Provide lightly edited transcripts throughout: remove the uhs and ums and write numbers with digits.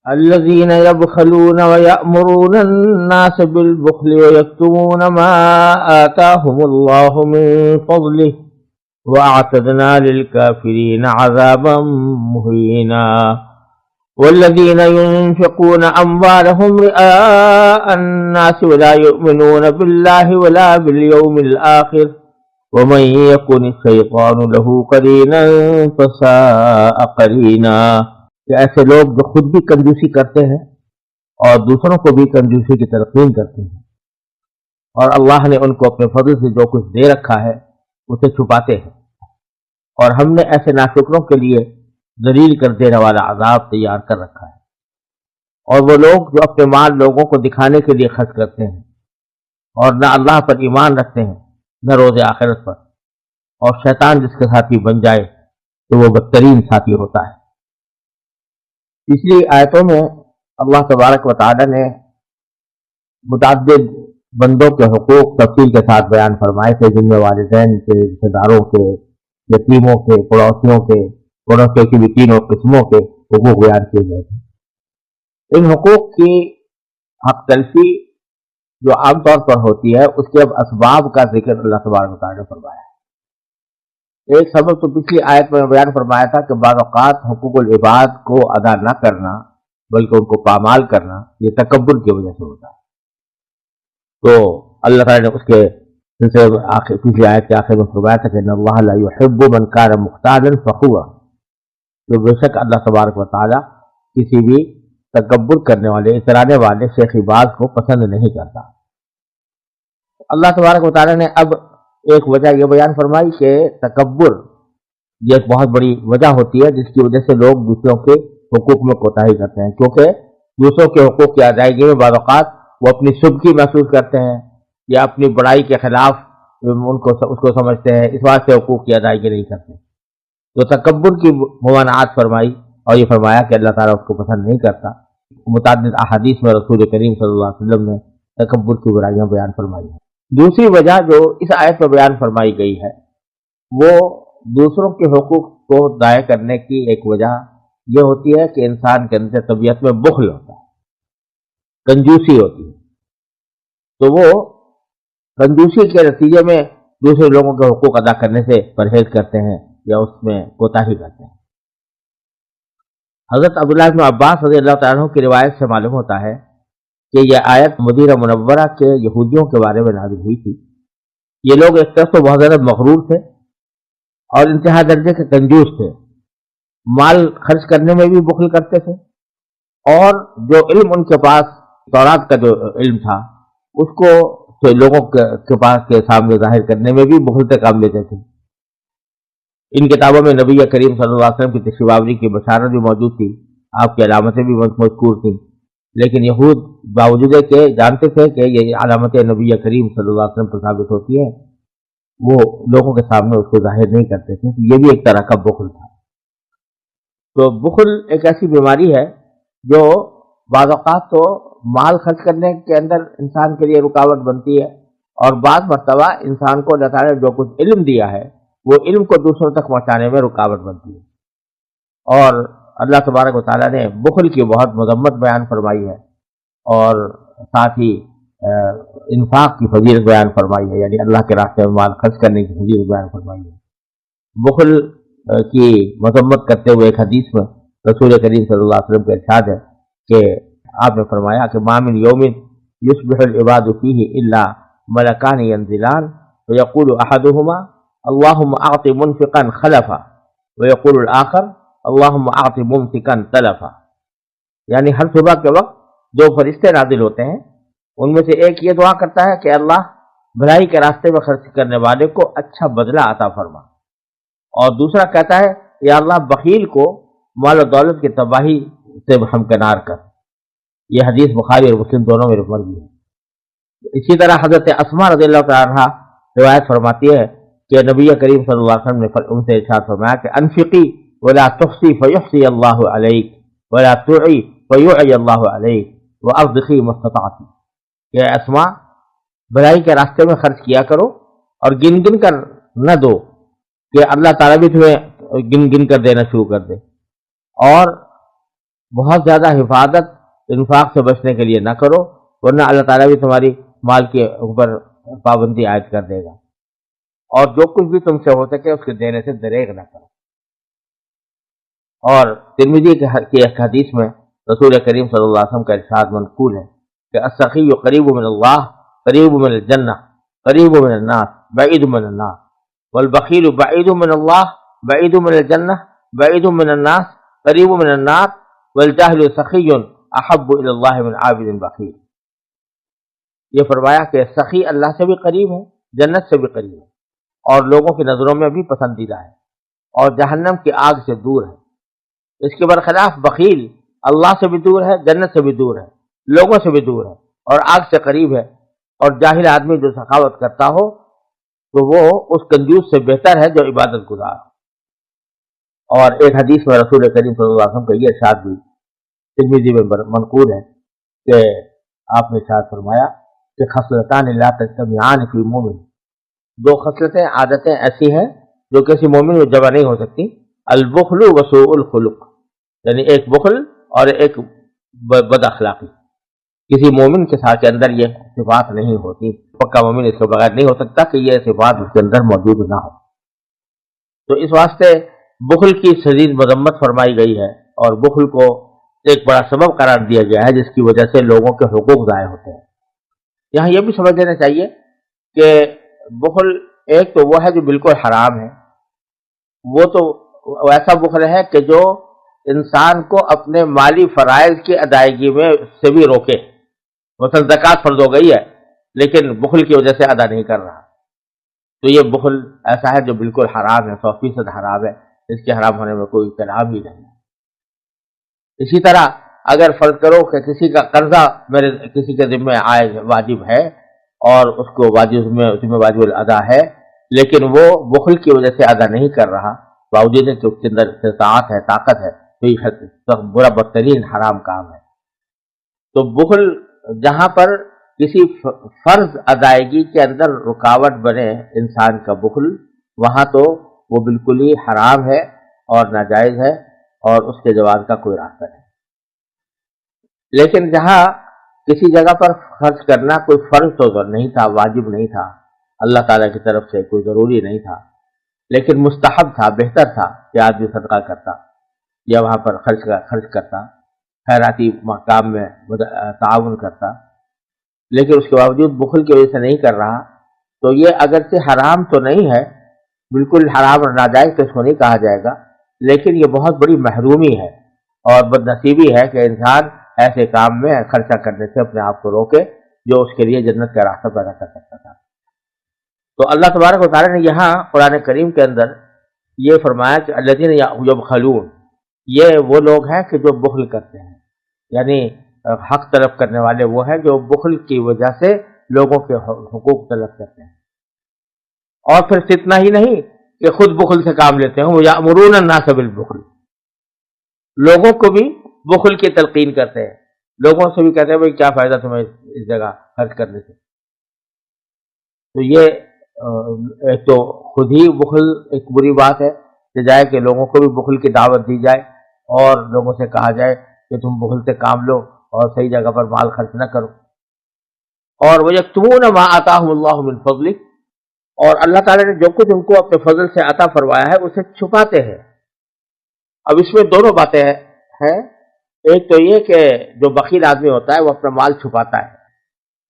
الذين يبخلون ويأمرون الناس بالبخل ويكتمون ما آتاهم الله من فضله وأعتدنا للكافرين عذابا مهينا والذين ينفقون أموالهم رئاء الناس ولا يؤمنون بالله ولا باليوم الآخر ومن يكن الشيطان له قرينا فساء قرينا. کہ ایسے لوگ جو خود بھی کنجوسی کرتے ہیں اور دوسروں کو بھی کنجوسی کی تلقین کرتے ہیں، اور اللہ نے ان کو اپنے فضل سے جو کچھ دے رکھا ہے اسے چھپاتے ہیں، اور ہم نے ایسے ناشکروں کے لیے ذلیل کر دینے والا عذاب تیار کر رکھا ہے. اور وہ لوگ جو اپنے مال لوگوں کو دکھانے کے لیے خرچ کرتے ہیں اور نہ اللہ پر ایمان رکھتے ہیں نہ روز آخرت پر، اور شیطان جس کے ساتھی بن جائے تو وہ بدترین ساتھی ہوتا ہے. پچھلی آیتوں میں اللہ تبارک و تعالی نے متعدد بندوں کے حقوق تفصیل کے ساتھ بیان فرمائے تھے، جن میں والدین کے، رشتہ داروں کے، یتیموں کے، پڑوسیوں کی بھی تینوں قسموں کے حقوق بیان کیے گئے تھے. ان حقوق کی حق تلفی جو عام طور پر ہوتی ہے اس کے اب اسباب کا ذکر اللہ تبارک و تعالی نے فرمایا ہے. ایک سبب تو پچھلی آیت میں بیان فرمایا تھا کہ بعض اوقات حقوق العباد کو ادا نہ کرنا بلکہ ان کو پامال کرنا یہ تکبر کی وجہ سے ہوتا ہے. تو اللہ تعالی نے اس کے سلسلے میں پچھلی آیت کے آخر میں فرمایا تھا کہ ان اللہ لا يحب من كان مختالا فخورا، تو بے شک اللہ تبارک و تعالی کسی بھی تکبر کرنے والے، اترانے والے شیخی باز کو پسند نہیں کرتا. اللہ تبارک و تعالی نے اب ایک وجہ یہ بیان فرمائی کہ تکبر یہ ایک بہت بڑی وجہ ہوتی ہے جس کی وجہ سے لوگ دوسروں کے حقوق میں کوتاہی کرتے ہیں، کیونکہ دوسروں کے حقوق کی ادائیگی میں بعض اوقات وہ اپنی سبکی محسوس کرتے ہیں یا اپنی بڑائی کے خلاف اس کو سمجھتے ہیں، اس واسطے حقوق کی ادائیگی نہیں کرتے. تو تکبر کی ممانعت فرمائی اور یہ فرمایا کہ اللہ تعالیٰ اس کو پسند نہیں کرتا. متعدد احادیث میں رسول کریم صلی اللہ علیہ وسلم نے تکبر کی برائیاں بیان فرمائی ہیں. دوسری وجہ جو اس آیت میں بیان فرمائی گئی ہے وہ دوسروں کے حقوق کو ضائع کرنے کی ایک وجہ یہ ہوتی ہے کہ انسان کے اندر طبیعت میں بخل ہوتا ہے، کنجوسی ہوتی ہے. تو وہ کنجوسی کے نتیجے میں دوسرے لوگوں کے حقوق ادا کرنے سے پرہیز کرتے ہیں یا اس میں کوتاہی کرتے ہیں. حضرت عبداللہ بن عباس رضی اللہ تعالیٰ عنہ کی روایت سے معلوم ہوتا ہے کہ یہ آیت مدینہ منورہ کے یہودیوں کے بارے میں نازل ہوئی تھی. یہ لوگ ایک طرف تو بہت زیادہ مغرور تھے اور انتہا درجے کے کنجوس تھے، مال خرچ کرنے میں بھی بخل کرتے تھے، اور جو علم ان کے پاس تورات کا جو علم تھا اس کو لوگوں کے پاس کے سامنے ظاہر کرنے میں بھی بخل سے کام لیتے تھے. ان کتابوں میں نبی کریم صلی اللہ علیہ وسلم کی تشریف آوری کی بشارت بھی موجود تھی، آپ کی علامتیں بھی مذکور تھیں، لیکن یہود باوجود کہ جانتے تھے کہ یہ علامتیں نبی کریم صلی اللہ علیہ وسلم پر ثابت ہوتی ہیں، وہ لوگوں کے سامنے اس کو ظاہر نہیں کرتے تھے. تو یہ بھی ایک طرح کا بخل تھا. تو بخل ایک ایسی بیماری ہے جو بعض اوقات تو مال خرچ کرنے کے اندر انسان کے لیے رکاوٹ بنتی ہے، اور بعض مرتبہ انسان کو اللہ تعالیٰ نے جو کچھ علم دیا ہے وہ علم کو دوسروں تک پہنچانے میں رکاوٹ بنتی ہے. اور اللہ تبارک و تعالیٰ نے بخل کی بہت مذمت بیان فرمائی ہے اور ساتھ ہی انفاق کی فضیلت بیان فرمائی ہے، یعنی اللہ کے راستے میں مال خرچ کرنے کی فضیلت بیان فرمائی ہے. بخل کی مذمت کرتے ہوئے ایک حدیث میں رسول کریم صلی اللہ علیہ وسلم کا ارشاد ہے کہ آپ نے فرمایا کہ ما من یوم یصبح العباد فیہ الا ملکان ینزلان ویقول احدہما اللہم اعط منفقا خلفا ویقول الاخر اللہم اعط ممسکا تلفا. یعنی ہر صبح کے وقت دو فرشتے نازل ہوتے ہیں، ان میں سے ایک یہ دعا کرتا ہے کہ اللہ بھلائی کے راستے میں خرچ کرنے والے کو اچھا بدلہ عطا فرما، اور دوسرا کہتا ہے یا اللہ بخیل کو مال و دولت کی تباہی سے ہمکنار کر. یہ حدیث بخاری اور مسلم دونوں میں مروی ہے. اسی طرح حضرت اسماء رضی اللہ تعالیٰ عنہا روایت فرماتی ہے کہ نبی کریم صلی اللہ علیہ وسلم نے ان سے ارشاد فرمایا کہ انفقی ولا تحصی فیحصی اللہ علیک ولا تعی فیعی اللہ علیک وارزقی ما استطعت. کہ اسماء بھلائی کے راستے میں خرچ کیا کرو اور گن گن کر نہ دو کہ اللہ تعالیٰ بھی تمہیں گن گن کر دینا شروع کر دے، اور بہت زیادہ حفاظت انفاق سے بچنے کے لیے نہ کرو، ورنہ اللہ تعالیٰ بھی تمہاری مال کے اوپر پابندی عائد کر دے گا، اور جو کچھ بھی تم سے ہو سکے اس کے دینے سے دریغ نہ کرو۔ اور ترمذی کی ایک حدیث میں رسول کریم صلی اللہ علیہ وسلم کا ارشاد منقول ہے کہ السخی قریب من اللہ قریب من الجنہ قریب من الناس بعید من النار، والبخیل بعید من اللہ بعید من الجنہ بعید من الناس قریب من النار، والجاہل سخی احب الی اللہ من عابد بخیل۔ یہ فرمایا کہ سخی اللہ سے بھی قریب ہے، جنت سے بھی قریب ہے، اور لوگوں کی نظروں میں بھی پسندیدہ ہے، اور جہنم کی آگ سے دور ہے۔ اس کے برخلاف بخیل اللہ سے بھی دور ہے، جنت سے بھی دور ہے، لوگوں سے بھی دور ہے، اور آگ سے قریب ہے۔ اور جاہل آدمی جو سخاوت کرتا ہو تو وہ اس کنجوس سے بہتر ہے جو عبادت گزار ہو۔ اور ایک حدیث میں رسول کریم صلی اللہ علیہ وسلم کا یہ ارشاد بھی ترمذی میں منقول ہے کہ آپ نے ارشاد فرمایا کہ خصلتان لا تجتمعان فی مومن، دو خصلتیں عادتیں ایسی ہیں جو کسی مومن میں جمع نہیں ہو سکتی، البخل و سوء الخلق، یعنی ایک بخل اور ایک بد اخلاقی۔ کسی مومن کے ساتھ کے اندر یہ صفات نہیں ہوتی، پکا مومن اس کے بغیر نہیں ہو سکتا کہ یہ صفات اس کے اندر موجود نہ ہو۔ تو اس واسطے بخل کی شدید مذمت فرمائی گئی ہے، اور بخل کو ایک بڑا سبب قرار دیا گیا ہے جس کی وجہ سے لوگوں کے حقوق ضائع ہوتے ہیں۔ یہاں یہ بھی سمجھ لینا چاہیے کہ بخل ایک تو وہ ہے جو بالکل حرام ہے، وہ تو ایسا بخل ہے کہ جو انسان کو اپنے مالی فرائض کی ادائیگی میں سے بھی روکے۔ مثلا زکوٰۃ فرض ہو گئی ہے لیکن بخل کی وجہ سے ادا نہیں کر رہا، تو یہ بخل ایسا ہے جو بالکل حرام ہے، 100% حرام ہے، اس کے حرام ہونے میں کوئی کلام ہی نہیں۔ اسی طرح اگر فرض کرو کہ کسی کا قرضہ میرے کسی کے ذمہ عائد واجب ہے اور اس کو واجب الادا ہے، لیکن وہ بخل کی وجہ سے ادا نہیں کر رہا، باوجود کہ اس کے اندر استطاعت ہے، طاقت ہے، تو یہ برا بدترین حرام کام ہے۔ تو بخل جہاں پر کسی فرض ادائیگی کے اندر رکاوٹ بنے انسان کا بخل، وہاں تو وہ بالکل ہی حرام ہے اور ناجائز ہے، اور اس کے جواز کا کوئی راستہ نہیں۔ لیکن جہاں کسی جگہ پر خرچ کرنا کوئی فرض تو نہیں تھا، واجب نہیں تھا، اللہ تعالیٰ کی طرف سے کوئی ضروری نہیں تھا، لیکن مستحب تھا، بہتر تھا کہ آدمی صدقہ کرتا یا وہاں پر خرچ کرتا، خیراتی کام میں تعاون کرتا، لیکن اس کے باوجود بخل کی وجہ سے نہیں کر رہا، تو یہ اگرچہ حرام تو نہیں ہے، بالکل حرام اور ناجائز تو اس کو نہیں کہا جائے گا، لیکن یہ بہت بڑی محرومی ہے اور بد نصیبی ہے کہ انسان ایسے کام میں خرچہ کرنے سے اپنے آپ کو روکے جو اس کے لیے جنت کا راستہ پیدا کر سکتا تھا۔ تو اللہ تبارک و تعالیٰ نے یہاں قرآن کریم کے اندر یہ فرمایا کہ الذین یبخلون، یہ وہ لوگ ہیں کہ جو بخل کرتے ہیں، یعنی حق طلب کرنے والے وہ ہیں جو بخل کی وجہ سے لوگوں کے حقوق طلب کرتے ہیں، اور پھر اتنا ہی نہیں کہ خود بخل سے کام لیتے ہیں، وہ یأمرون الناس بالبخل، لوگوں کو بھی بخل کی تلقین کرتے ہیں، لوگوں سے بھی کہتے ہیں بھائی کیا فائدہ تمہیں اس جگہ خرچ کرنے سے۔ تو یہ ایک تو خود ہی بخل ایک بری بات ہے کہ جائے کہ لوگوں کو بھی بخل کی دعوت دی جائے اور لوگوں سے کہا جائے کہ تم بخل سے کام لو اور صحیح جگہ پر مال خرچ نہ کرو۔ اور وَيَكْتُمُونَ مَا آتَاهُمُ اللَّهُ مِنْ فَضْلِهِ، اور اللہ تعالیٰ نے جو کچھ ان کو اپنے فضل سے عطا فرمایا ہے اسے چھپاتے ہیں۔ اب اس میں دونوں باتیں ہیں، ایک تو یہ کہ جو بخیل آدمی ہوتا ہے وہ اپنا مال چھپاتا ہے،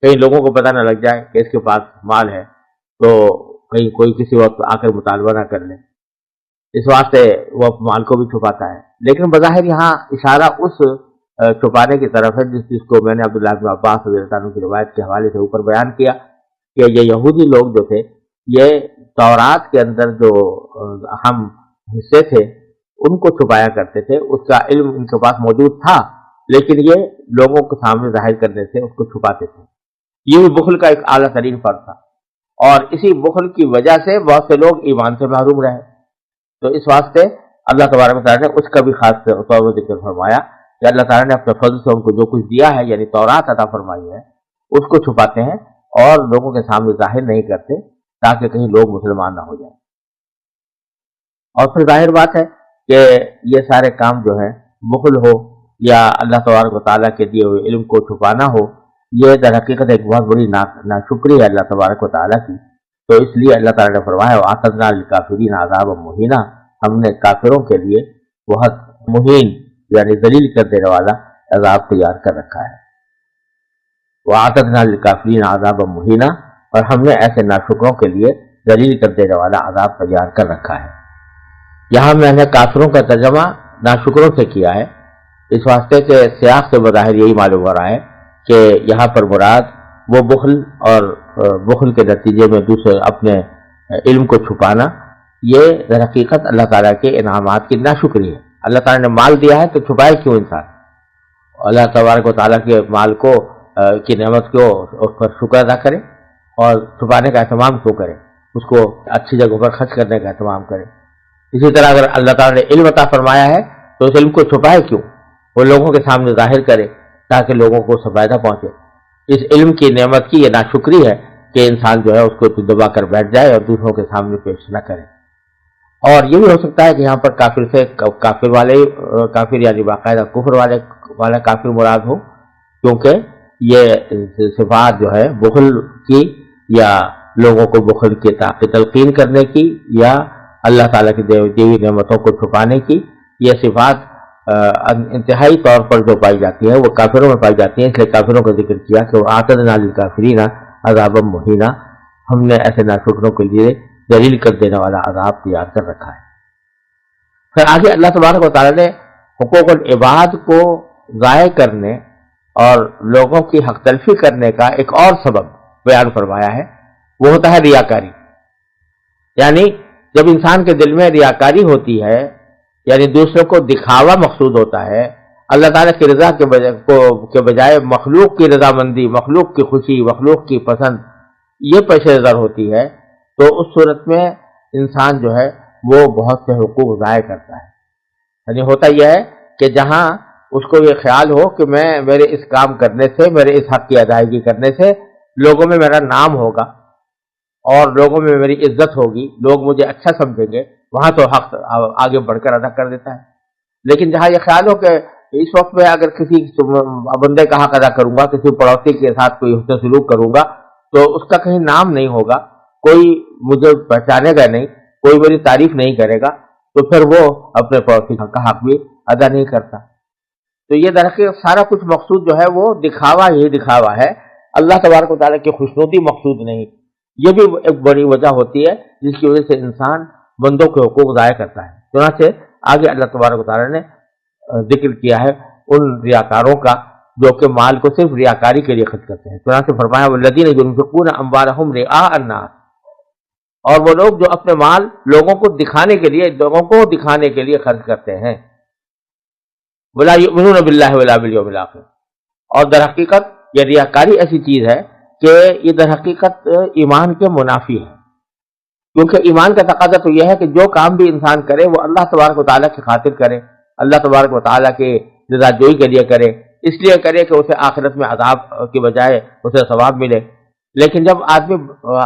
کہیں لوگوں کو پتہ نہ لگ جائے کہ اس کے پاس مال ہے، تو کہیں کوئی کسی وقت آ کر مطالبہ نہ کر لے، اس واسطے وہ مال کو بھی چھپاتا ہے۔ لیکن بظاہر یہاں اشارہ اس چھپانے کی طرف ہے جس کو میں نے عبداللہ بن عباس رضی اللہ عنہ کی روایت کے حوالے سے اوپر بیان کیا کہ یہ یہودی لوگ جو تھے، یہ تورات کے اندر جو اہم حصے تھے ان کو چھپایا کرتے تھے، اس کا علم ان کے پاس موجود تھا، لیکن یہ لوگوں کے سامنے ظاہر کرنے سے اس کو چھپاتے تھے۔ یہ بھی بخل کا ایک اعلیٰ ترین فرق تھا، اور اسی بخل کی وجہ سے بہت سے لوگ ایمان سے محروم رہے۔ تو اس واسطے اللہ تبارک و تعالیٰ نے اس کا بھی خاص طور پر ذکر فرمایا کہ اللہ تعالیٰ نے اپنے فضل سے ان کو جو کچھ دیا ہے، یعنی تورات عطا فرمائی ہے، اس کو چھپاتے ہیں اور لوگوں کے سامنے ظاہر نہیں کرتے تاکہ کہیں لوگ مسلمان نہ ہو جائیں۔ اور پھر ظاہر بات ہے کہ یہ سارے کام جو ہیں، بخل ہو یا اللہ تبارک و تعالیٰ کے دیے ہوئے علم کو چھپانا ہو، یہ در حقیقت ایک بہت بڑی ناشکری ہے اللہ تبارک و تعالیٰ کی۔ تو اس لیے اللہ تعالیٰ نے فرمایا وَأَعْتَدْنَا لِلْكَافِرِينَ عَذَابًا مُهِينًا، ہم نے کافروں کے لیے بہت مہین یعنی ذلیل کر دینے والا عذاب تیار کر رکھا ہے۔ وَأَعْتَدْنَا لِلْكَافِرِينَ عَذَابًا مُهِينًا، اور ہم نے ایسے ناشکروں کے لیے ذلیل کر دینے والا عذاب تیار کر رکھا ہے۔ یہاں میں نے کافروں کا ترجمہ ناشکروں سے کیا ہے، اس واسطے کہ سیاق سے بظاہر یہی معلوم ہو رہا ہے کہ یہاں پر مراد وہ بخل اور بخل کے نتیجے میں دوسرے اپنے علم کو چھپانا، یہ در حقیقت اللہ تعالیٰ کے انعامات کی ناشکری ہے۔ اللہ تعالیٰ نے مال دیا ہے تو چھپائے کیوں انسان؟ اللہ تبارک و تعالیٰ کے مال کو کی نعمت کو اس پر شکر ادا کرے اور چھپانے کا اہتمام کیوں کرے، اس کو اچھی جگہوں پر خرچ کرنے کا اہتمام کرے۔ اسی طرح اگر اللہ تعالیٰ نے علم عطا فرمایا ہے تو اس علم کو چھپائے کیوں؟ وہ لوگوں کے سامنے ظاہر کرے تاکہ لوگوں کو اس سے فائدہ پہنچے۔ اس علم کی نعمت کی یہ ناشکری ہے کہ انسان جو ہے اس کو دبا کر بیٹھ جائے اور دوسروں کے سامنے پیش نہ کرے۔ اور یہ بھی ہو سکتا ہے کہ یہاں پر کافر سے کافر یعنی باقاعدہ کفر والا کافر مراد ہو، کیونکہ یہ صفات جو ہے بخل کی یا لوگوں کو بخل کی تلقین کرنے کی یا اللہ تعالیٰ کی دیوی نعمتوں کو چھپانے کی، یہ صفات انتہائی طور پر جو پائی جاتی ہے وہ کافروں میں پائی جاتی ہیں، اس لیے کافروں کا ذکر کیا کہ وَأَعْتَدْنَا لِلْكَافِرِينَ عَذَابًا مُهِينًا، ہم نے ایسے ناشکروں کے لیے ذلیل کر دینے والا عذاب تیار کر رکھا ہے۔ پھر آگے اللہ تبارک و تعالیٰ نے حقوق العباد کو ضائع کرنے اور لوگوں کی حق تلفی کرنے کا ایک اور سبب بیان فرمایا ہے، وہ ہوتا ہے ریاکاری۔ یعنی جب انسان کے دل میں ریاکاری ہوتی ہے، یعنی دوسروں کو دکھاوا مقصود ہوتا ہے، اللہ تعالیٰ کی رضا کے بجائے مخلوق کی رضامندی، مخلوق کی خوشی، مخلوق کی پسند یہ پیش نظر ہوتی ہے، تو اس صورت میں انسان جو ہے وہ بہت سے حقوق ضائع کرتا ہے۔ یعنی ہوتا یہ ہے کہ جہاں اس کو یہ خیال ہو کہ میرے اس کام کرنے سے، میرے اس حق کی ادائیگی کرنے سے لوگوں میں میرا نام ہوگا اور لوگوں میں میری عزت ہوگی، لوگ مجھے اچھا سمجھیں گے، وہاں تو حق آگے بڑھ کر ادا کر دیتا ہے۔ لیکن جہاں یہ خیال ہو کہ اس وقت میں اگر کسی بندے کا حق ادا کروں گا، کسی پڑوسی کے ساتھ کوئی حسن سلوک کروں گا تو اس کا کہیں نام نہیں ہوگا، کوئی مجھے پہچانے گا نہیں، کوئی میری تعریف نہیں کرے گا، تو پھر وہ اپنے پڑوسی کا حق بھی ادا نہیں کرتا۔ تو یہ درحقیقت سارا کچھ مقصود جو ہے وہ دکھاوا ہی دکھاوا ہے، اللہ تبارک و تعالیٰ کی خوشنودی مقصود نہیں۔ یہ بھی ایک بڑی وجہ ہوتی ہے جس کی وجہ سے انسان بندوں کے حقوق ضائع کرتا ہے۔ چنانچہ آگے اللہ تبارک و تعالیٰ نے ذکر کیا ہے ان ریاکاروں کا جو کہ مال کو صرف ریاکاری کے لیے خرچ کرتے ہیں۔ چنانچہ فرمایا والذین ينفقون اموالهم رئاء الناس، اور وہ لوگ جو اپنے مال لوگوں کو دکھانے کے لیے خرچ کرتے ہیں، ولا یؤمنون باللہ ولا بالیوم الآخر، اور در حقیقت یہ ریاکاری ایسی چیز ہے کہ یہ در حقیقت ایمان کے منافی ہے، کیونکہ ایمان کا تقاضا تو یہ ہے کہ جو کام بھی انسان کرے وہ اللہ تبارک و تعالیٰ کی خاطر کرے، اللہ تبارک و تعالیٰ کے رضا جوئی کے لیے کرے، اس لیے کرے کہ اسے آخرت میں عذاب کی بجائے اسے ثواب ملے۔ لیکن جب آدمی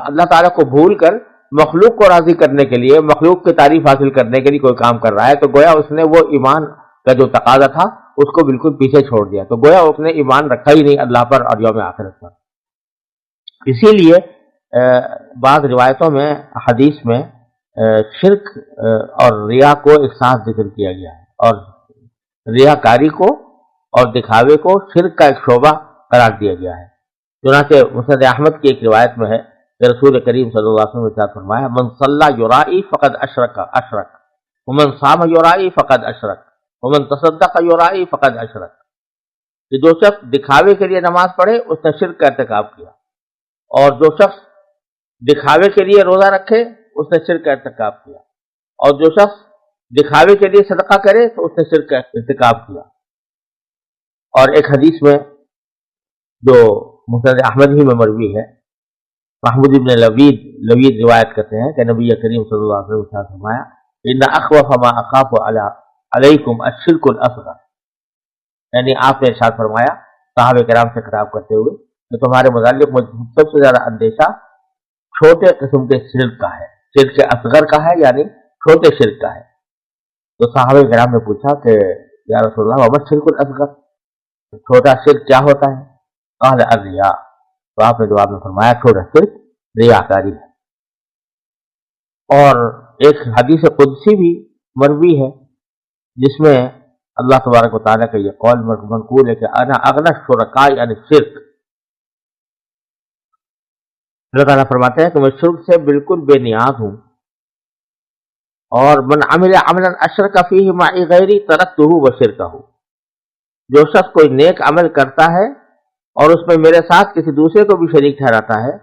اللہ تعالیٰ کو بھول کر مخلوق کو راضی کرنے کے لیے، مخلوق کی تعریف حاصل کرنے کے لیے کوئی کام کر رہا ہے، تو گویا اس نے وہ ایمان کا جو تقاضا تھا اس کو بالکل پیچھے چھوڑ دیا، تو گویا اس نے ایمان رکھا ہی نہیں اللہ پر اور یوم آخرت پر۔ اسی لیے بعض روایتوں میں، حدیث میں شرک اور ریا کو ایک ساتھ ذکر کیا گیا ہے، اور ریاکاری کو اور دکھاوے کو شرک کا ایک شعبہ قرار دیا گیا ہے۔ چنانچہ مسند احمد کی ایک روایت میں ہے کہ رسول کریم صلی اللہ علیہ وسلم نے ارشاد فرمایا من صلی یرائی فقد اشرک ومن صام یرائی فقد اشرک ومن تصدق یرائی فقد اشرک، کہ جو شخص دکھاوے کے لیے نماز پڑھے اس نے شرک کا ارتکاب کیا، اور جو شخص دکھاوے کے لیے روزہ رکھے اس نے شرک کا ارتکاب کیا، اور جو شخص دکھاوے کے لیے صدقہ کرے تو اس نے شرک کا ارتکاب کیا۔ اور ایک حدیث میں جو مسند احمد ہی میں مروی ہے، محمود ابن لبید روایت کرتے ہیں کہ نبی کریم صلی اللہ علیہ وسلم نے فرمایا ان اخوف ما اخاف علیکم الشرک الاصغر، یعنی آپ نے ارشاد فرمایا صحابہ کرام سے خطاب کرتے ہوئے کہ تمہارے متعلق مجھے سب سے زیادہ اندیشہ چھوٹے قسم کے شرک کا ہے، شرک اصغر کا ہے، یعنی چھوٹے شرک کا ہے۔ تو صحابہ کرام نے پوچھا کہ یا رسول اللہ وما الشرک الاصغر، چھوٹا شرک کیا ہوتا ہے؟ قال الریا، تو آپ نے جواب میں فرمایا چھوٹا شرک ریاکاری ہے۔ اور ایک حدیث قدسی بھی مروی ہے جس میں اللہ تبارک و تعالیٰ کا یہ قول منقول ہے کہ انا اغنی الشرکاء عن الشرک، اللہ تعالیٰ فرماتے ہیں کہ میں شرک سے بالکل بے نیاز ہوں، اور من عمل عملا اشرک فیہ معی غیری ترکتہ وشرکہ، جو شخص کوئی نیک عمل کرتا ہے اور اس میں میرے ساتھ کسی دوسرے کو بھی شریک ٹھہراتا ہے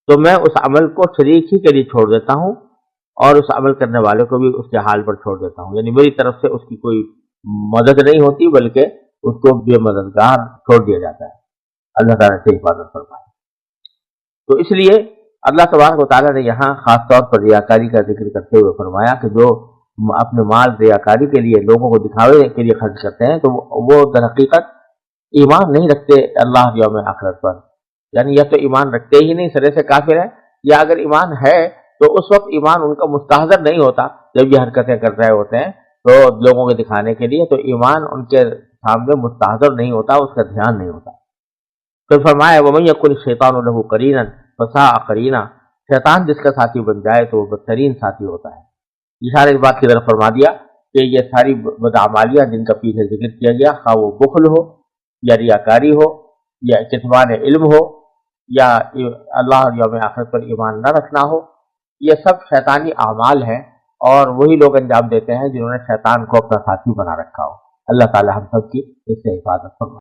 تو میں اس عمل کو شریک ہی کے لیے چھوڑ دیتا ہوں، اور اس عمل کرنے والے کو بھی اس کے حال پر چھوڑ دیتا ہوں، یعنی میری طرف سے اس کی کوئی مدد نہیں ہوتی بلکہ اس کو بے مددگار چھوڑ دیا جاتا ہے۔ اللہ تعالیٰ سے حفاظت فرمائے۔ تو اس لیے اللہ تبارک و تعالیٰ نے یہاں خاص طور پر ریاکاری کا ذکر کرتے ہوئے فرمایا کہ جو اپنے مال ریاکاری کے لیے لوگوں کو دکھاوے کے لیے خرچ کرتے ہیں تو وہ در حقیقت ایمان نہیں رکھتے اللہ یوم آخرت پر، یعنی یا تو ایمان رکھتے ہی نہیں، سرے سے کافر ہے، یا اگر ایمان ہے تو اس وقت ایمان ان کا مستحضر نہیں ہوتا جب یہ حرکتیں کر رہے ہوتے ہیں تو لوگوں کے دکھانے کے لیے، تو ایمان ان کے سامنے مستحضر نہیں ہوتا، اس کا دھیان نہیں ہوتا۔ پھر فرمایا وَمَن يَكُنِ الشَّيْطَانُ لَهُ قَرِينًا فَسَاءَ قَرِينًا، شیطان جس کا ساتھی بن جائے تو وہ بدترین ساتھی ہوتا ہے۔ اشارہ اس بات کی طرف فرما دیا کہ یہ ساری بدعمالیاں جن کا پیچھے ذکر کیا گیا، خواہ وہ بخل ہو یا ریاکاری ہو یا کتمان علم ہو یا اللہ اور یوم آخرت پر ایمان نہ رکھنا ہو، یہ سب شیطانی اعمال ہیں اور وہی لوگ انجام دیتے ہیں جنہوں نے شیطان کو اپنا ساتھی بنا رکھا ہو۔ اللہ تعالی ہم سب کی اس سے حفاظت فرمائے۔